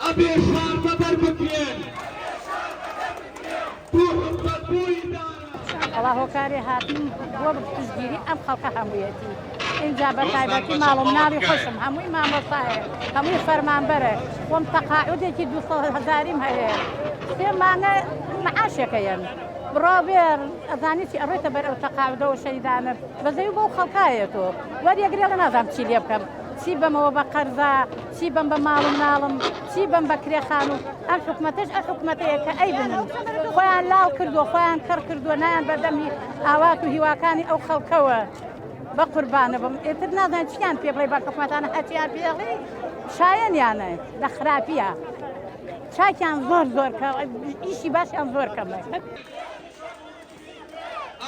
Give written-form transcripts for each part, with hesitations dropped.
أبي شهر بدر بكرين الله كاري هاتم بوب تسجيلي أم خلق همويتي إن جاب تايبتي مالهم ناري خشم هموي ما مصاير هموي فرمان بره وم تقاعدي كي دوست هزاريم هي سيما معاشك يعني برابر أذانيتي أروي تبر أو تقاعد أو شيء دانا بزيبو خلقايته ودي أقري لنا ذا تشيلي بكم سيبم وبقرزا سيبم بمال نالم سيبم بكري خانو الحكمتش الحكمتي كأي بنو خوان لاو كردو خوان كر كردو نان بدمي آواتو هواكاني أو خلقوا بقربانه بم اتنا ذا تشيان في بلاي بالحكمتانا هاتيان في أغلي شاين يعني لخرافية شاي كان زور إيشي باش كان زور كمان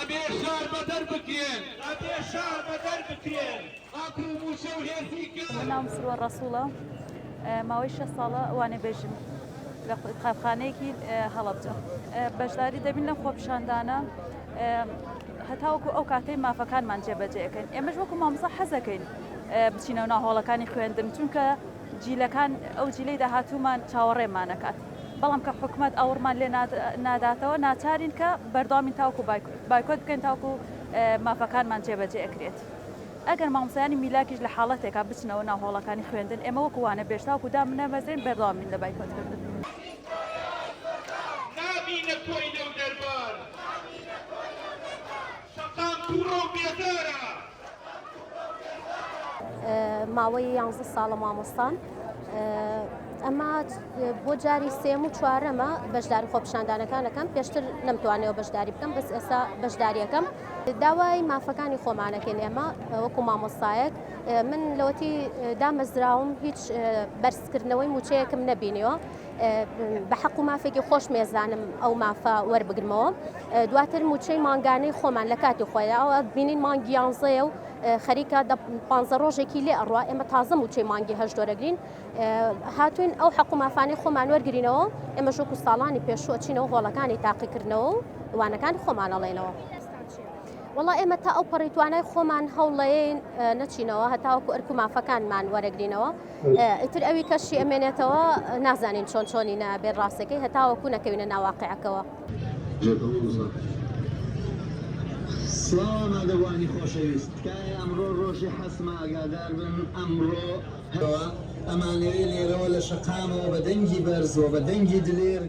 أبي شهر بدر بكرين أبي شهر بدر بكرين أكو موسى وهيثيك نام سرور رسوله ماويش صلاة وأنا بجم لقابخانيكي هلبجة بجداري دبنا خوب شاندانا هتاوكو أو كاتين ما فكان من جبجيكن إمش وكم ما مصحزكن بتشينا نهولا كان يخوندم تونك جيل كان أو جيل ده هاتو من شاوري ما نكات بلام كحكومة أورمان لنا ناداتو ناتارين كبردامين تاوكو بايكوت بكن تاوكو ما فكان من جبجي أكريت أجر ما مساني ملاكيش لحالتك بتشنا ونهولا كان يخوندن إما وكوانا بيشتاوكو دامنا مزين بردامين لبايكوت كردن نبي نكوينو دربار شقام تورو بيدارا ماوەی 11 ساڵە مامۆستان ئەمە بۆ جاری سێم و چوارەمە بەشداری خۆپیشاندانەکانەکەم پێشتر نەمتوانێەوە بەشداری بکەم بەس ئێستا بەشداریەکەم داوای مافەکانی خۆمانەکەین ئێمە وەکو مامۆستایەک من لەوەتی دامەزراوم هیچ بەرزکردنەوەی موچەیەکم نەبینیەوە بە حەق و مافێکی خۆش مێزانم ئەو مافە وەربگرمەوە دواتر موچەی مانگانەی خۆمان لە کاتی خۆیدا ئەوە بینین مانگی 11 و خەریکە 15 ڕۆژێکی لێ ئەڕوا ئێمە تازە موچەی مانگی هەشت دۆرەگرین هاتوین ئەو حەق و مافانەی خۆمان وەرگرینەوە ئێمە شوکو ساڵانی پێشوە چینەوە هۆڵەکانی تاقیکردنەوە و وانەکانی خۆمان ئەڵێنەوە وڵا ئێمە تا ئەو پەڕیتوانای خۆمان هەوڵەیەین نەچینەوە هەتاوەکو ئەرک و مافەکانمان وەرەگرینەوە ئیتر ئەوی کەشی ئەمێنێتەوە نازانین چۆنی نابێ ڕاستەکەی هەتاوەکو نەکەوینە ناواقعەکەوە سلام ئەدەوانی خۆشەویست تکایە ئەمڕۆ ڕۆژی حەسمە ئاگادار بن ئەمڕۆ ئەمانەوەی لێرەوە لە شەقامەوە بە دەنگی بەرز و بە دەنگی دلێر